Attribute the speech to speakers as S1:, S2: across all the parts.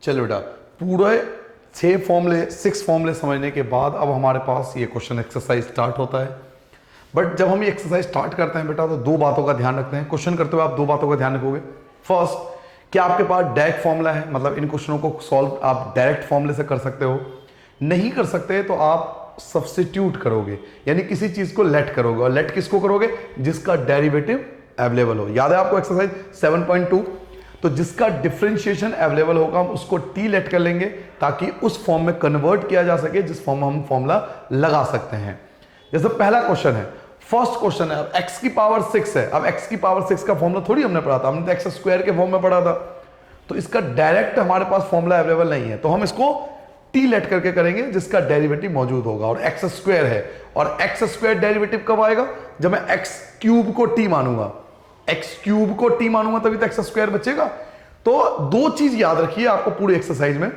S1: चलो बेटा, पूरे 6 फॉर्मूले समझने के बाद अब हमारे पास ये क्वेश्चन एक्सरसाइज स्टार्ट होता है। बट जब हम ये एक्सरसाइज स्टार्ट करते हैं बेटा, तो 2 बातों का ध्यान रखते हैं। क्वेश्चन करते हुए आप 2 बातों का ध्यान रखोगे। फर्स्ट, क्या आपके पास डायरेक्ट फॉर्मूला है, मतलब इन क्वेश्चनों को सॉल्व आप डायरेक्ट फॉर्मूले से कर सकते हो। नहीं कर सकते तो आप सब्स्टिट्यूट करोगे, यानी किसी चीज को लेट करोगे। और लेट किसको करोगे? जिसका डेरिवेटिव अवेलेबल हो। याद है आपको एक्सरसाइज 7.2? तो जिसका डिफरेंशिएशन अवेलेबल होगा हम उसको टी लेट कर लेंगे, ताकि उस फॉर्म में कन्वर्ट किया जा सके जिस फॉर्म में हम फॉर्मूला लगा सकते हैं। जैसे पहला क्वेश्चन है, फर्स्ट क्वेश्चन है, अब x की पावर 6 है। अब x की पावर 6 का फॉर्मूला थोड़ी हमने पढ़ा था, हमने तो एक्स स्क्वायर के फॉर्म में पढ़ा था। तो इसका डायरेक्ट हमारे पास फॉर्मूला अवेलेबल नहीं है, तो हम इसको टी लेट करके करेंगे जिसका डेरिवेटिव मौजूद होगा। और एक्स स्क्वायर है, और एक्स स्क्वायर डेरिवेटिव कब आएगा? जब मैं एक्स क्यूब को टी मानूंगा। एक्स क्यूब को टी मानूंगा तभी तो एक्स स्क्वायर बचेगा। तो 2 चीज याद रखिए आपको पूरी एक्सरसाइज में।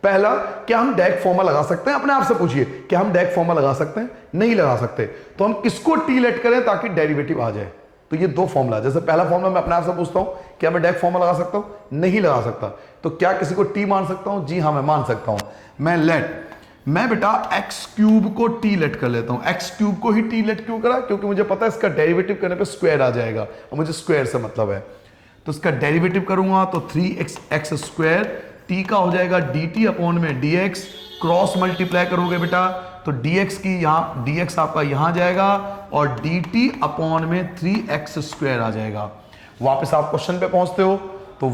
S1: पहला, क्या हम डायरेक्ट फॉर्मूला लगा सकते हैं? अपने आप से पूछिए, क्या हम डायरेक्ट फॉर्मूला लगा सकते हैं? नहीं लगा सकते। तो हम किसको टी लेट करें ताकि डेरिवेटिव आ जाए? तो ये 2 फॉर्मूला, जैसे पहला फॉर्मूला मैं अपने आप से पूछता हूं, क्या मैं डायरेक्ट फॉर्मूला लगा सकता हूं? नहीं लगा सकता। तो क्या किसी को टी मान सकता हूं? जी हां, मैं मान सकता हूं। मैं बेटा एक्स क्यूब को टी लेट कर लेता हूं। एक्स क्यूब को ही टी लेट क्यों करा? क्योंकि मुझे पता है इसका डेरिवेटिव करने पे स्क्वायर आ जाएगा, और मुझे स्क्वायर से मतलब है। तो इसका डेरिवेटिव करूंगा तो 3x स्क्वायर, टी का हो जाएगा dt अपॉन में dx, क्रॉस मल्टीप्लाई करोगे बेटा तो dx की यहाँ dx आपका यहां जाएगा, और dt अपॉन में 3x स्क्वायर आ जाएगा। वापस आप क्वेश्चन पे पहुंचते हो, तो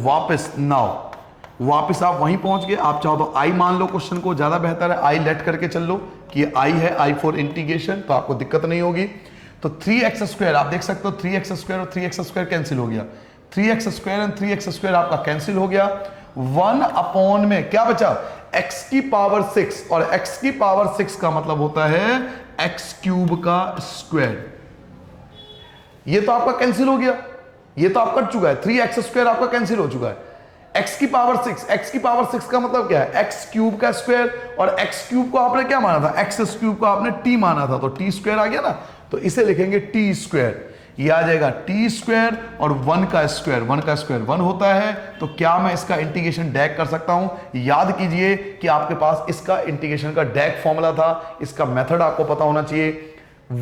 S1: वापस आप वहीं पहुंच गए। आप चाहो तो i मान लो क्वेश्चन को, ज्यादा बेहतर है i लेट करके चल लो कि ये i है, i फॉर इंटीग्रेशन, तो आपको दिक्कत नहीं होगी। तो 3x स्क्वायर आप देख सकते हो, 3x स्क्वायर और 3x स्क्वायर कैंसिल हो गया, 3x square and 3x square आपका कैंसिल हो गया। 1 अपॉन में क्या बचा? x की पावर 6, और x की पावर 6 का मतलब होता है x क्यूब का स्क्वायर। ये तो आपका कैंसिल हो गया, ये तो आप कट चुका है, 3x स्क्वायर आपका कैंसिल हो चुका है। x की पावर 6, x की पावर 6 का मतलब क्या है? x क्यूब का स्क्वायर, और x क्यूब को आपने क्या माना था? x क्यूब को आपने t माना था, तो t स्क्वायर आ गया ना। तो इसे लिखेंगे t स्क्वायर, ये आ जाएगा टी स्क्वायर, और 1 का स्क्वायर 1 होता है। तो क्या मैं इसका इंटीग्रेशन डैक कर सकता हूं? याद कीजिए कि आपके पास इसका इंटीग्रेशन का डैक फॉर्मूला था, इसका मेथड आपको पता होना चाहिए।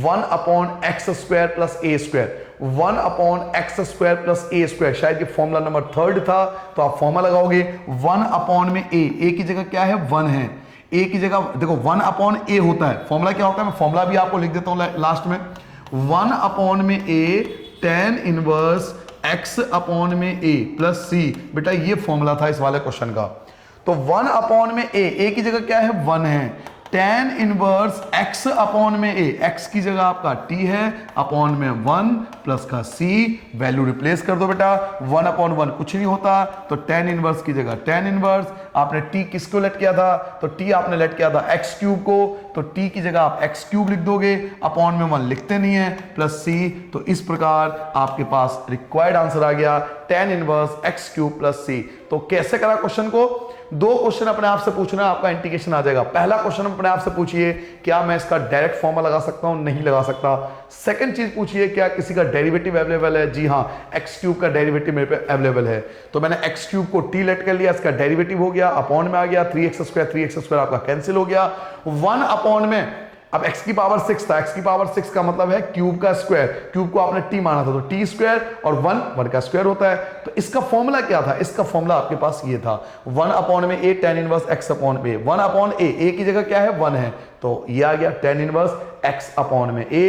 S1: 1 अपॉन एक्स स्क्वायर प्लस ए square, 1 upon x square plus ए स्क्वायर, शायद ये फॉर्मूला नंबर 3 था, तो आप फॉर्मूला लगाओगे 1 अपॉन में ए की जगह क्या है? 1 है। ए की जगह देखो 1 अपॉन ए होता है, फॉर्मूला क्या होता है? मैं फॉर्मूला भी आपको लिख देता हूं लास्ट में। 1 अपॉन में ए tan इनवर्स x अपॉन में a प्लस सी। बेटा ये फॉर्मूला था इस वाले क्वेश्चन का। तो 1 अपॉन में a की जगह क्या है? 1 है। tan इनवर्स x अपॉन में a, x की जगह आपका t है, अपॉन में 1 प्लस का c, वैल्यू रिप्लेस कर दो बेटा। 1 अपॉन 1 कुछ नहीं होता, तो tan इनवर्स की जगह tan इनवर्स, आपने t किसको लेट किया था? तो t आपने लेट किया था x क्यूब को, तो t की जगह आप x क्यूब लिख दोगे, अपॉन में 1 लिखते नहीं है, प्लस c। तो इस प्रकार आपके पास रिक्वायर्ड आंसर आ गया tan inverse x cube plus c। तो कैसे करा क्वेश्चन को? 2 क्वेश्चन अपने आप से पूछना, आपका इंटीग्रेशन आ जाएगा। पहला क्वेश्चन अपने आप से पूछिए, क्या मैं इसका डायरेक्ट फॉर्मूला लगा सकता हूं? नहीं लगा सकता। सेकंड चीज पूछिए, क्या किसी का डेरिवेटिव अवेलेबल है? जी हां, एक्स क्यूब का डेरिवेटिव मेरे पे अवेलेबल है। तो मैंने एक्स क्यूब को टी लेट कर लिया, इसका डेरिवेटिव हो गया, अपॉन में आ गया 3x स्क्वायर आपका कैंसिल हो गया। 1 अपॉन में, अब x की पावर 6 था, x की पावर 6 का मतलब है क्यूब का स्क्वायर, क्यूब को आपने t माना था, तो t स्क्वायर, और 1 का स्क्वायर होता है। तो इसका फॉर्मूला क्या था? इसका फॉर्मूला आपके पास ये था, 1 अपॉन में a tan inverse x upon a। 1 upon a की जगह क्या है? 1 है, तो ये आ गया tan इनवर्स x अपॉन में a।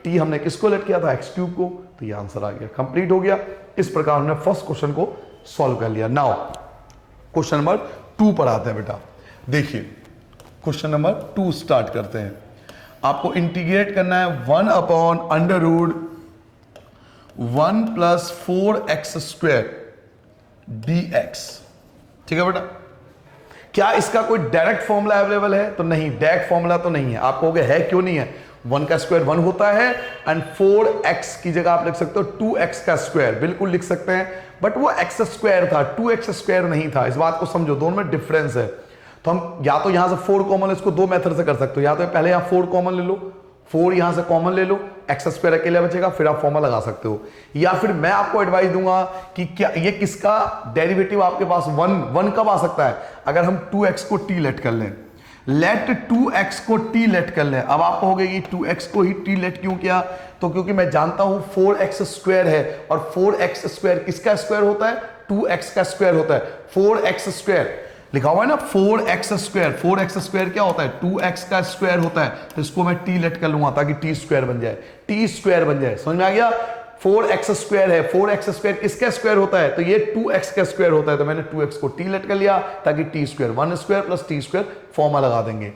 S1: t हमने किसको लेट किया था? x क्यूब को, तो ये आंसर आ गया, कंप्लीट हो गया। इस प्रकार हमने फर्स्ट क्वेश्चन को सॉल्व कर लिया। नाउ क्वेश्चन नंबर 2 पर आते हैं बेटा। देखिए क्वेश्चन नंबर 2 स्टार्ट करते हैं। आपको इंटीग्रेट करना है 1 upon under root 1 plus 4x square dx। ठीक है बेटा, क्या इसका कोई डायरेक्ट फॉर्मूला अवेलेबल है? तो नहीं, डायरेक्ट फॉर्मूला तो नहीं है। आप कहोगे है क्यों नहीं है? 1 का स्क्वायर 1 होता है, एंड 4x की जगह आप लिख सकते हो 2x का स्क्वायर, बिल्कुल लिख सकते हैं, बट वो x स्क्वायर था, 2x स्क्वायर नहीं था। इस बात को समझो, दोनों में डिफरेंस है। तो हम या तो यहां से 4 कॉमन, इसको 2 मेथड से कर सकते हो। या तो पहले यहां 4 कॉमन ले लो, 4 यहां से कॉमन ले लो, एक्स स्क्वायर अकेला बचेगा, फिर आप फॉर्मूला लगा सकते हो। या फिर मैं आपको एडवाइस दूंगा कि क्या ये किसका डेरिवेटिव आपके पास वन कब आ सकता है, अगर हम 2x को t लेट कर लें, लेट 2x को t लेट कर लें। अब आप कहोगे कि 2x को ही t लेट क्यों किया, तो क्योंकि मैं जानता हूं 4x स्क्वायर है, और 4x स्क्वायर किसका स्क्वायर होता है, 2x का स्क्वायर होता है। 4x स्क्वायर लिखा हुआ है ना, 4x स्क्वायर, 4x स्क्वायर क्या होता है, 2x का स्क्वायर होता है, तो इसको मैं t लेट कर लूंगा ताकि t स्क्वायर बन जाए, t स्क्वायर बन जाए। समझ में आ गया, 4x स्क्वायर है, 4x स्क्वायर किसका स्क्वायर होता है, तो ये 2x का स्क्वायर होता है, तो मैंने 2x को t लेट कर लिया ताकि t square, 1 square plus t square formula लगा देंगे।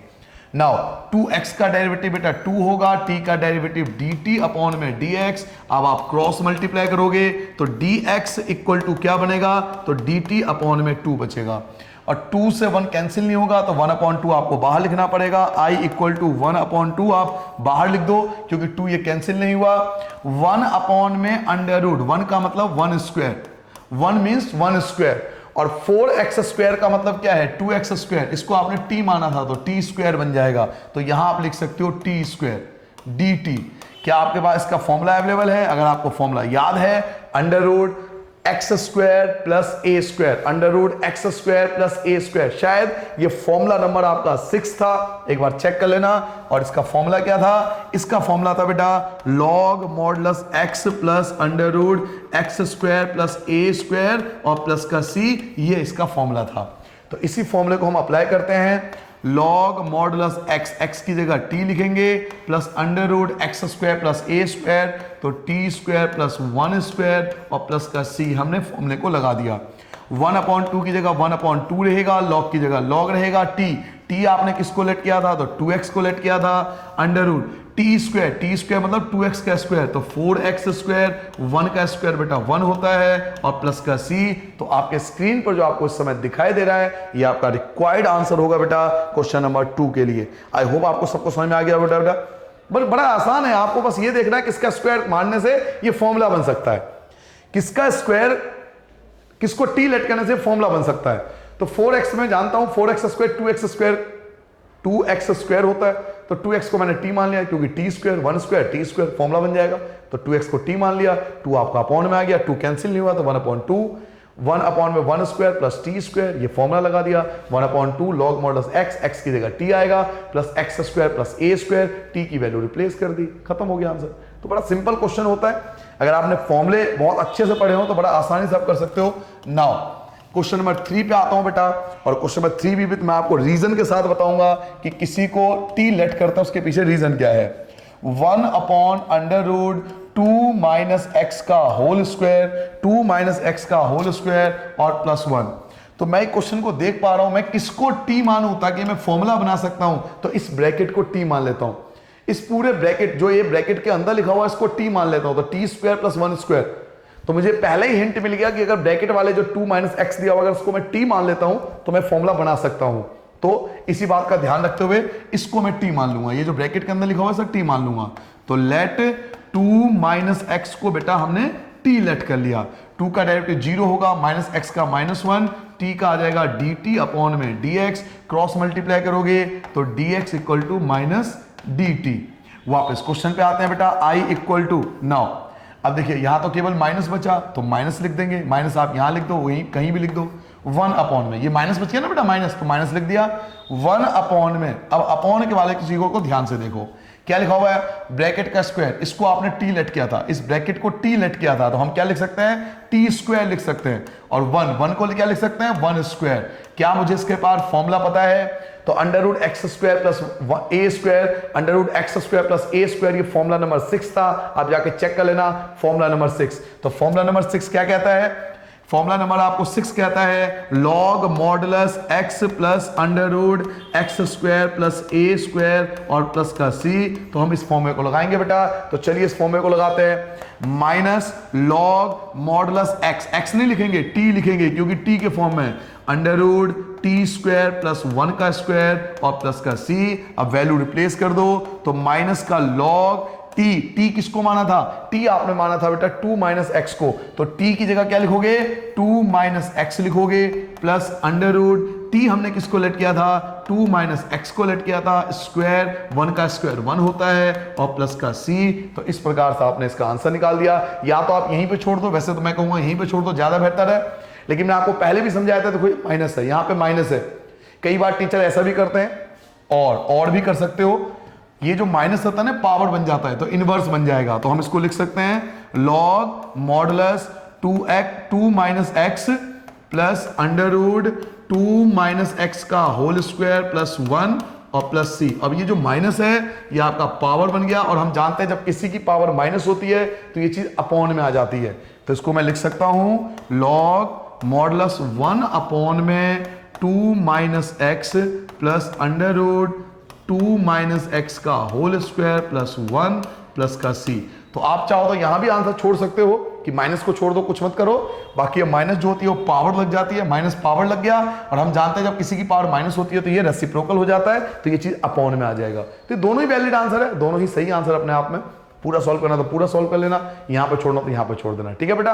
S1: नाउ 2x का डेरिवेटिव बेटा 2 होगा, t का डेरिवेटिव dt अपॉन में dx। अब आप क्रॉस मल्टीप्लाई करोगे तो dx इक्वल टू क्या बनेगा, तो dt अपॉन में 2 बचेगा, और 2 से 1 कैंसिल नहीं होगा, तो 1/2 आपको बाहर लिखना पड़ेगा। I इक्वल टू 1/2 आप बाहर लिख दो, क्योंकि 2 ये कैंसिल नहीं हुआ। 1 में अंडर रूट, 1 का मतलब 1 स्क्वायर, 1 मीन्स 1 स्क्वायर, और 4x स्क्वायर का मतलब क्या है, 2x स्क्वायर, इसको आपने t माना था तो t स्क्वायर बन जाएगा, तो यहां आप लिख सकते हो t स्क्वायर dt। क्या आपके पास इसका फॉर्मूला अवेलेबल है, अगर आपको फॉर्मूला याद है, under root x square plus ए square, under root x square plus ए स्क्वायर, शायद ये फॉर्मूला नंबर आपका 6 था, एक बार चेक कर लेना। और इसका फॉर्मूला क्या था, इसका फॉर्मूला था बेटा log modulus x plus under root x square plus ए स्क्वायर और प्लस का सी, ये इसका फॉर्मूला था। तो इसी फॉर्मूले को हम अप्लाई करते हैं, लॉग मॉडुलस एक्स, एक्स की जगह टी लिखेंगे, plus under root x square plus ए स्क्वायर, तो टी स्क्वायर प्लस 1 स्क्वायर और प्लस का सी, हमने फॉर्मूले को लगा दिया। 1/2 की जगह 1/2 रहेगा, लॉग की जगह लॉग रहेगा, टी आपने किसको लेट किया था, तो 2x को लेट किया था, अंडर रूट टी स्क्वायर मतलब 2x का स्क्वायर, तो 4x स्क्वायर, 1 का स्क्वायर बेटा 1 होता है, और प्लस का c। तो आपके स्क्रीन पर जो आपको इस समय दिखाई दे रहा है, ये आपका रिक्वायर्ड आंसर होगा बेटा क्वेश्चन नंबर 2 के लिए। आई होप आपको सबको समझ में आ गया बेटा। बड़ा आसान है, आपको बस ये देखना है किसका स्क्वायर मारने से ये फॉर्मूला बन सकता है, किसका स्क्वायर किसको टी लेट करने से फॉर्मूला बन सकता है। तो 4x में जानता हूं 4x स्क्वायर 2x स्क्वायर होता है, तो 2x को मैंने t मान लिया, क्योंकि t square 1 square t square formula बन जाएगा, तो 2x को t मान लिया, 2 आपका अपॉन में आ गया, 2 कैंसिल नहीं हुआ, तो 1/2, 1/1 स्क्वायर प्लस टी स्क्वायर, ये फॉर्मूला लगा दिया, 1/2 लॉग मॉडुलस एक्स, एक्स की जगह t आएगा, प्लस एक्स स्क्वायर प्लस ए स्क्वायर, टी की वैल्यू रिप्लेस कर दी, खत्म हो गया आंसर। तो बड़ा सिंपल क्वेश्चन होता है, अगर आपने फॉर्मूले बहुत अच्छे से पढ़े हो तो बड़ा आसानी से आप कर सकते हो। नाउ क्वेश्चन नंबर 3 पे आता हूं बेटा, और क्वेश्चन नंबर 3 भी मैं आपको रीजन के साथ बताऊंगा कि किसी को टी लेट करता है उसके पीछे रीजन क्या है। 1/2 माइनस एक्स का होल स्क्वायर, 2 माइनस एक्स का होल स्क्वायर और प्लस 1। तो मैं क्वेश्चन को देख पा रहा हूं, मैं किसको टी मानूं ताकि मैं फॉर्मूला बना सकता हूं, तो इस ब्रैकेट को टी मान लेता हूं, इस पूरे ब्रैकेट जो ये ब्रैकेट के अंदर लिखा हुआ है इसको टी मान लेता हूं, तो टी स्क्वायर प्लस 1 स्क्वायर। तो मुझे पहले ही हिंट मिल गया कि अगर ब्रैकेट वाले जो 2 माइनस एक्स दिया हुआ अगर उसको मैं टी मान लेता हूं तो मैं फॉर्मूला बना सकता हूं। तो इसी बात का ध्यान रखते हुए इसको मैं टी मान लूंगा, ये जो ब्रैकेट के अंदर लिखा हुआ है सर टी मान लूंगा। तो लेट 2 माइनस एक्स को बेटा हमने टी लेट कर लिया, 2 का डेरिवेटिव 0 होगा, माइनस एक्स का -1, टी का आ जाएगा dt अपॉन में dx, क्रॉस मल्टीप्लाई करोगे तो dx equal to minus dt। वापस क्वेश्चन पे आते हैं बेटा, i इक्वल टू, नाउ अब देखिए यहां तो केवल माइनस बचा तो माइनस लिख देंगे, माइनस आप यहां लिख दो, वहीं कहीं भी लिख दो, 1 अपॉन में, ये माइनस बच गया ना बेटा माइनस, तो माइनस लिख दिया, 1 अपॉन में। अब अपॉन के वाले किसी को ध्यान से देखो क्या लिखा हुआ है, ब्रैकेट का स्क्वायर, इसको आपने टी लेट किया था, इस ब्रैकेट को टी लेट किया था, तो हम क्या लिख सकते हैं, टी स्क्वायर लिख सकते हैं, और 1 को क्या लिख सकते हैं, 1 स्क्वायर। क्या मुझे इसके पास फॉर्मूला पता है, तो under root x square plus ए square, under root x square plus ए स्क्वायर, ये फॉर्मूला नंबर 6 था, आप जाके चेक कर लेना फॉर्मूला नंबर 6। तो फॉर्मूला नंबर 6 क्या कहता है, फॉर्मूला नंबर आपको 6 कहता है log modulus x plus under root x square plus ए स्क्वायर और प्लस का सी। तो हम इस फॉर्मूले को लगाएंगे बेटा, तो चलिए इस फॉर्मूले को लगाते हैं, minus log modulus x, x नहीं लिखेंगे टी लिखेंगे क्योंकि टी के फॉर्म में, under root t square plus 1 का स्क्वायर और प्लस का सी। अब वैल्यू रिप्लेस कर दो, तो माइनस का लॉग टी किसको माना था, टी आपने माना था बेटा 2 माइनस एक्स को, तो टी की जगह क्या लिखोगे, 2 माइनस एक्स लिखोगे, प्लस अंडर रूट t हमने किसको लेट किया था, 2 माइनस एक्स को लेट किया था, स्क्वायर 1 का स्क्वायर 1 होता है और प्लस का c। तो इस प्रकार से आपने इसका आंसर निकाल दिया। या तो आप यहीं पे छोड़ दो, वैसे तो मैं कहूंगा यहीं पे छोड़ दो, ज्यादा बेहतर है, लेकिन मैं आपको पहले भी समझाया था, देखो माइनस है, यहाँ पे माइनस है। कई बार टीचर ऐसा भी करते हैं और भी कर सकते हो, ये जो माइनस होता है ना पावर बन जाता है तो इनवर्स बन जाएगा। तो हम इसको लिख सकते हैं log modulus 2 minus x plus under root 2 minus x का होल स्क्वायर प्लस 1 और प्लस c। अब ये जो माइनस है ये आपका पावर बन गया, और हम जानते हैं जब किसी की पावर माइनस होती है तो ये चीज अपॉन में आ जाती है। तो इसको मैं लिख सकता हूं लॉग मॉडुलस 1 अपॉन में 2 minus x plus under root 2 minus x का होल स्क्वायर प्लस 1 प्लस का c। तो आप चाहो तो यहां भी आंसर छोड़ सकते हो कि माइनस को छोड़ दो, कुछ मत करो, बाकी माइनस जो होती है वो पावर लग जाती है, माइनस पावर लग गया, और हम जानते हैं जब किसी की पावर माइनस होती है तो ये रेसिप्रोकल हो जाता है, तो ये चीज अपॉन में आ जाएगा। तो दोनों ही वैलिड आंसर है, दोनों ही सही आंसर अपने आप में। पूरा सॉल्व करना तो पूरा सॉल्व कर लेना, यहां पर छोड़ना तो यहां पर छोड़ देना, ठीक है बेटा।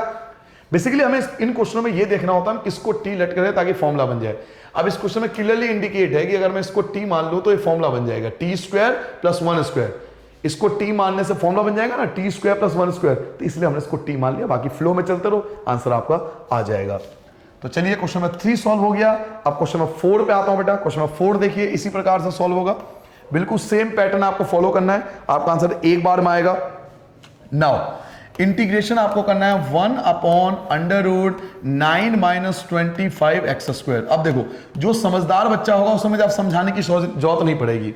S1: बेसिकली हमें इन क्वेश्चनों में ये देखना होता है किसको टी लेट करें ताकि फॉर्मूला बन जाए। अब इस क्वेश्चन में क्लियरली इंडिकेट है कि अगर मैं इसको टी मान लूं तो ये फॉर्मूला बन जाएगा टी स्क्वायर प्लस 1 स्क्वायर। इसको टी मानने से फॉर्मूला बन जाएगा ना टी स्क्वायर प्लस 1 स्क्वायर, तो इसलिए हमने इसको टी मान लिया। बाकी फ्लो में चलते रहो, आंसर आपका आ जाएगा। तो चलिए क्वेश्चन नंबर 3 सॉल्व हो गया। अब क्वेश्चन नंबर 4 पे आता हूं बेटा। क्वेश्चन नंबर 4 देखिए इसी प्रकार से सॉल्व होगा, बिल्कुल सेम पैटर्न आपको फॉलो करना है, आपका आंसर एक बार में आएगा। नाउ इंटीग्रेशन आपको करना है 1 upon under root 9 minus 25 x square. अब देखो जो समझदार बच्चा होगा उसे मुझे आप समझाने की जरूरत नहीं पड़ेगी।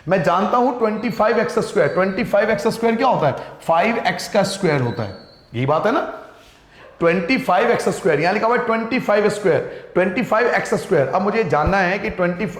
S1: मैं जानता हूं 25 एक्स स्क्वायर, 25 एक्स स्क्वायर क्या होता है, 5x का स्क्वायर होता है, यही बात है ना। 25 एक्स स्क्वायर यहां लिखा हुआ है 25 स्क्वायर, 25 एक्स स्क्वायर। अब मुझे जानना है कि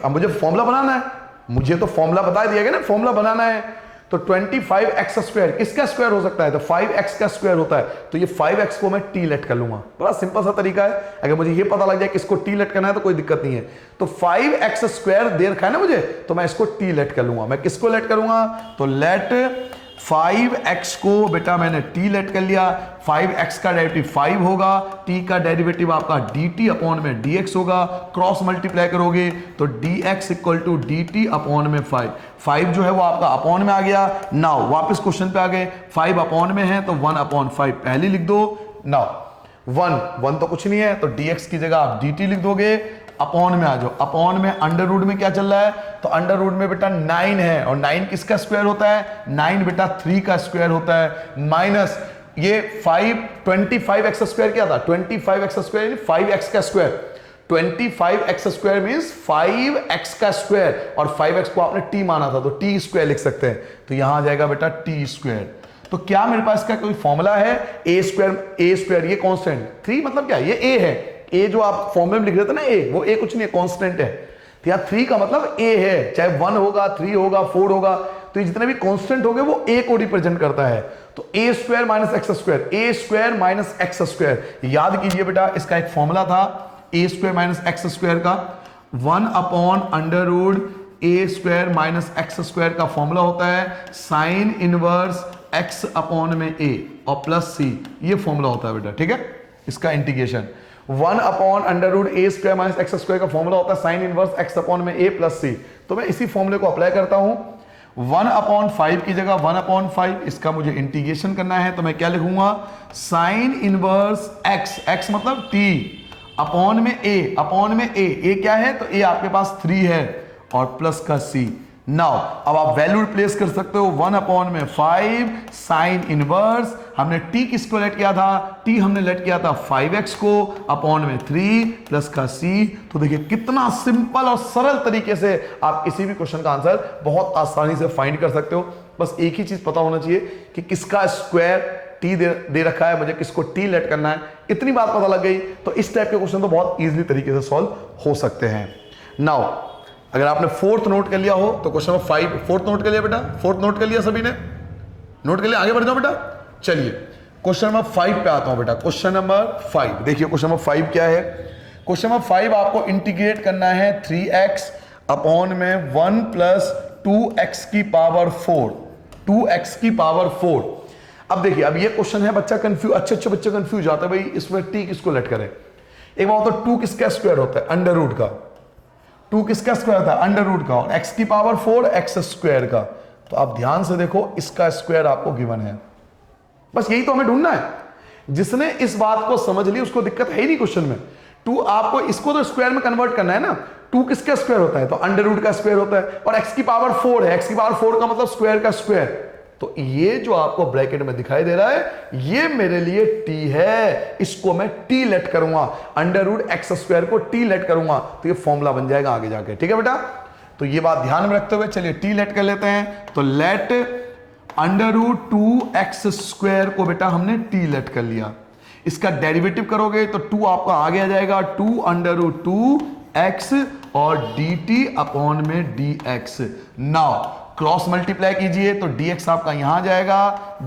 S1: मुझे फॉर्मूला बनाना है, मुझे तो फॉर्मूला बता दिया गया ना, फॉर्मूला बनाना है। तो 25 एक्स स्क्वायर किसका स्क्वायर हो सकता है, तो 5x का स्क्वायर होता है, तो ये 5x को मैं टी लेट कर लूंगा। बड़ा सिंपल सा तरीका है, अगर मुझे ये पता लग जाए कि इसको टी लेट करना है तो कोई दिक्कत नहीं है। तो 5x स्क्वायर दे रखा है ना मुझे, तो मैं इसको टी लेट कर लूंगा। मैं किसको लेट करूंगा, तो लेट 5x को बेटा मैंने t लेट कर लिया। 5x का डेरिवेटिव 5 होगा, t का डेरिवेटिव आपका dt अपॉन में dx होगा, क्रॉस मल्टीप्लाई करोगे तो dx equal to dt upon में 5 जो है वो आपका अपॉन में आ गया। नाउ वापस क्वेश्चन पे आ गए, 5 अपॉन में है तो 1 अपॉन 5 पहले लिख दो। नाउ 1 तो कुछ नहीं है, तो dx की जगह आप dt लिख दोगे। अपॉन में आ जाओ, अपॉन में अंडर रूट में क्या चल रहा है, तो अंडर रूट में बेटा 9 है, और 9 किसका स्क्वायर होता है, 9 बेटा 3 का स्क्वायर होता है, माइनस ये 25 एक्स स्क्वायर क्या था, 25 एक्स स्क्वायर 5x का square, 25 x square means 5x का स्क्वायर, और 5x को आपने t माना था तो t स्क्वायर लिख सकते हैं। तो यहां आ जाएगा बेटा t स्क्वायर। तो क्या मेरे पास का कोई फॉर्मूला है, a स्क्वायर ये कांस्टेंट, 3 मतलब क्या, ये a है, ए जो आप फॉर्मूले में लिख रहे थे ना ए, वो ए कुछ नहीं है, कांस्टेंट है। तो यहाँ 3 का मतलब ए है, चाहे 1 होगा 3 होगा 4 होगा, तो ये जितने भी कांस्टेंट होंगे वो ए को रिप्रेजेंट करता है। तो ए स्क्वायर माइनस एक्स स्क्वायर, ए स्क्वायर माइनस एक्स स्क्वायर, याद कीजिए बेटा इसका एक फॉर्मूला था ए स्क्वायर माइनस एक्स स्क्वायर का, 1 अपॉन अंडर रूट ए स्क्वायर माइनस एक्स स्क्वायर का फॉर्मूला होता है साइन इनवर्स एक्स अपॉन में ए और प्लस सी, ये फॉर्मूला होता है बेटा, ठीक है। इसका इंटीग्रेशन 1 अपॉन अंडर रूट ए स्क्वायर माइनस एक्स स्क्वायर का फॉर्मूला होता है साइन इनवर्स एक्स अपॉन में ए प्लस सी। तो मैं इसी फॉर्मूले को अप्लाई करता हूं, 1 अपॉन 5 की जगह 1 अपॉन 5, इसका मुझे इंटीग्रेशन करना है, तो मैं क्या लिखूंगा, साइन इनवर्स एक्स मतलब t अपॉन में ए, अपॉन में ए क्या है, तो ए आपके पास 3 है और प्लस का c। नाउ अब आप वैल्यू प्लेस कर सकते हो, 1 अपॉन में 5 साइन इनवर्स, हमने t किसको लेट किया था, t हमने लेट किया था 5x को, अपॉन में 3 प्लस का c। तो देखिए कितना सिंपल और सरल तरीके से आप किसी भी क्वेश्चन का आंसर बहुत आसानी से फाइंड कर सकते हो। बस एक ही चीज पता होना चाहिए कि किसका स्क्वायर t दे रखा है, मुझे किसको t लेट करना है, इतनी बात पता लग गई तो इस टाइप के क्वेश्चन तो बहुत इजीली तरीके से सॉल्व हो सकते हैं। नाउ अगर आपने 4th नोट कर लिया हो तो क्वेश्चन नंबर 5, 4th नोट कर लिया बेटा, 4th नोट कर लिया सभी ने, नोट कर लिया, आगे बढ़ जाओ बेटा। चलिए क्वेश्चन नंबर 5 पे आता हूं बेटा। क्वेश्चन नंबर 5 देखिए, क्वेश्चन नंबर 5 क्या है, क्वेश्चन नंबर 5 आपको इंटीग्रेट करना है 3x अपॉन में 1 प्लस 2x की पावर 4, 2x की पावर 4। अब देखिए अब ये क्वेश्चन है, बच्चा कंफ्यूज, अच्छे बच्चे कंफ्यूज जाते हैं भाई इसमें t किसको लेट करें। एक बात तो 2 किसका स्क्वायर होता है, अंडर रूट का, 2 किसका स्क्वायर होता है? अंडर रूट का, और x की पावर 4 x स्क्वायर का। तो आप ध्यान से देखो, इसका स्क्वायर आपको गिवन है। बस यही तो हमें ढूंढना है। जिसने इस बात को समझ ली उसको दिक्कत है ही नहीं क्वेश्चन में। 2 आपको इसको तो स्क्वायर में कन्वर्ट करना है ना। 2 किसका स्क्वायर होता है? तो अंडर रूट का स्क्वायर होता है, और x की पावर 4 है, x की पावर 4 का मतलब स्क्वायर का स्क्वायर। तो ये जो आपको ब्रैकेट में दिखाई दे रहा है, ये मेरे लिए t है, इसको मैं t लेट करूंगा, अंडर रूट x स्क्वायर को t लेट करूंगा, तो ये फॉर्मूला बन जाएगा आगे जाके। ठीक है बेटा, तो ये बात ध्यान में रखते हुए चलिए t लेट कर लेते हैं। तो late under root 2x square को बेटा हमने t लेट कर लिया। इसका डेरिवेटिव करोगे तो 2 आपका आगे आ जाएगा, 2 अंडर रूट 2x और dt अपॉन में dx। नाउ क्रॉस मल्टीप्लाई कीजिए तो dx आपका यहां आ जाएगा,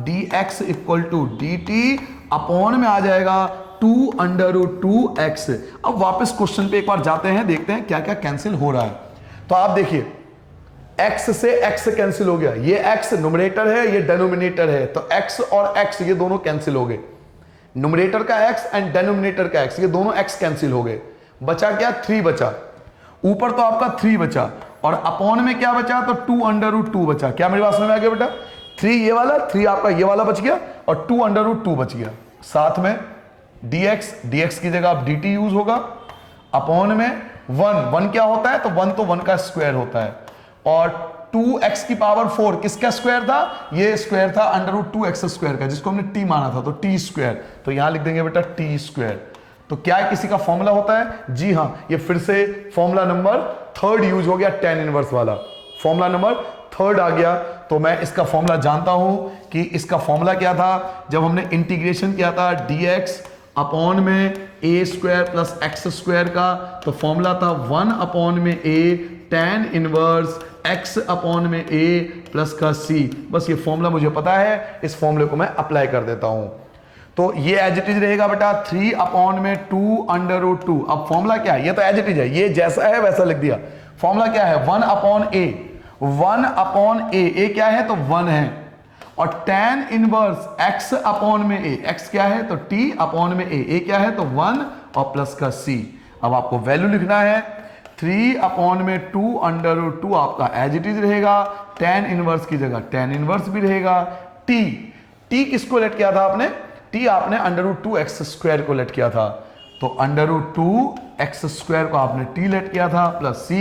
S1: dx equal to dt upon में आ जाएगा 2 अंडर रूट 2x। अब वापस क्वेश्चन पे एक बार जाते हैं, देखते हैं क्या क्या कैंसिल हो रहा है। तो आप देखिए, x से x कैंसिल हो गया, ये x न्यूमरेटर है, ये डेनोमिनेटर है, तो x और x ये दोनों कैंसिल हो गए। न्यूमरेटर का x एंड डेनोमिनेटर का x, ये दोनों x कैंसिल हो गए। बचा क्या? 3 बचा। ऊपर तो आपका 3 बचा, और अपॉन में क्या बचा? तो 2 अंडर रूट 2 बचा। क्या मेरी बात समझ में आ गया बेटा? 3 ये वाला, 3 आपका ये वाला बच गया, और 2 अंडर रूट 2 बच गया। साथ में dx की जगह अब dt यूज होगा, अपॉन में 1 क्या होता है? तो 1 तो 1 का स्क्वायर होता है, और 2x की पावर 4 किसका स्क्वायर था? ये स्क्वायर था अंडर रूट 2x स्क्वायर का, जिसको हमने t माना था, तो t स्क्वायर। तो यहां लिख देंगे बेटा t स्क्वायर। तो क्या है, किसी का फॉर्मूला होता है? जी हां, ये फिर से फॉर्मूला नंबर 3 यूज हो गया, tan इनवर्स वाला फॉर्मूला नंबर 3 आ गया। तो मैं इसका फॉर्मूला जानता हूं कि इसका फॉर्मूला क्या था, जब हमने इंटीग्रेशन किया था dx अपॉन में a square plus x square का, तो फॉर्मूला था 1 अपॉन में a tan inverse x upon में a प्लस का c। बस ये फॉर्मूला मुझे पता है, इस फॉर्मूले को मैं अप्लाई कर देता हूं। तो ये एज इट इज रहेगा बेटा 3 अपॉन में 2 अंडर रूट 2। अब फॉर्मूला क्या है? ये तो एज इट इज है, ये जैसा है वैसा लिख दिया। फॉर्मूला क्या है? 1 अपॉन a, 1 अपॉन a क्या है? तो 1 है, और tan इनवर्स x अपॉन में a, x क्या है? तो t अपॉन में a क्या है? तो 1 और प्लस का c। अब आपको वैल्यू लिखना है, 3 अपॉन में 2 अंडर रूट 2 आपका एज इट इज रहेगा, tan इनवर्स की जगह tan इनवर्स भी रहेगा। t किसको लेट किया था आपने? t आपने अंडर रूट 2x स्क्वायर को लेट किया था, तो अंडर रूट 2x स्क्वायर को आपने t लेट किया था प्लस c।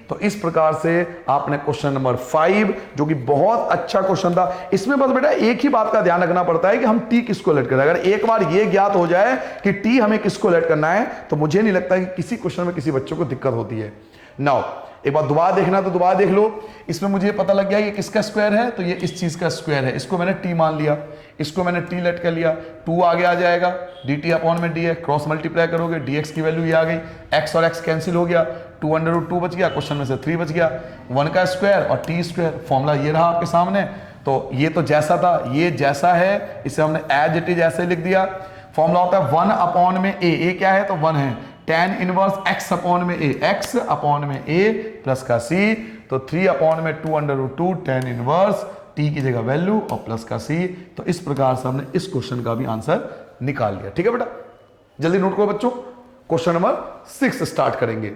S1: तो इस प्रकार से आपने क्वेश्चन नंबर 5, जो कि बहुत अच्छा क्वेश्चन था, इसमें बस बेटा एक ही बात का ध्यान रखना पड़ता है कि हम t किसको लेट करें। अगर एक बार ये ज्ञात हो जाए कि t हमें किसको लेट करना है, तो मुझे नहीं लगता कि किसी क्वेश्चन में किसी बच्चों को दिक्कत होती है। नाउ एक बार दोबारा देखना तो दोबारा देख लो। इसमें मुझे पता लग गया ये किसका स्क्वायर है, तो ये इस चीज का स्क्वायर है, इसको मैंने t मान लिया, इसको मैंने t लेट कर लिया, 2 आगे आ जाएगा, dt अपॉन में dx, क्रॉस मल्टीप्लाई करोगे dx की वैल्यू ये आ गई, x और x कैंसिल हो गया, 2 अंडर रूट 2 बच गया, क्वेश्चन में से 3 बच गया, 1 का स्क्वायर और t स्क्वायर। फॉर्मूला ये रहा आपके सामने। तो ये तो जैसा था ये जैसा है, इसे हमने एज इट इज ऐसे लिख दिया। फॉर्मूला होता है 1 अपॉन में a क्या है? तो 1 है, tan इनवर्स x अपॉन में a, x अपॉन में a प्लस का c। तो 3 अपॉन में 2 under root 2 tan inverse, t की जगह वैल्यू और प्लस का c। तो इस प्रकार से हमने इस क्वेश्चन का भी आंसर निकाल लिया। ठीक है बेटा, जल्दी नोट करो बच्चों, क्वेश्चन नंबर 6 स्टार्ट करेंगे।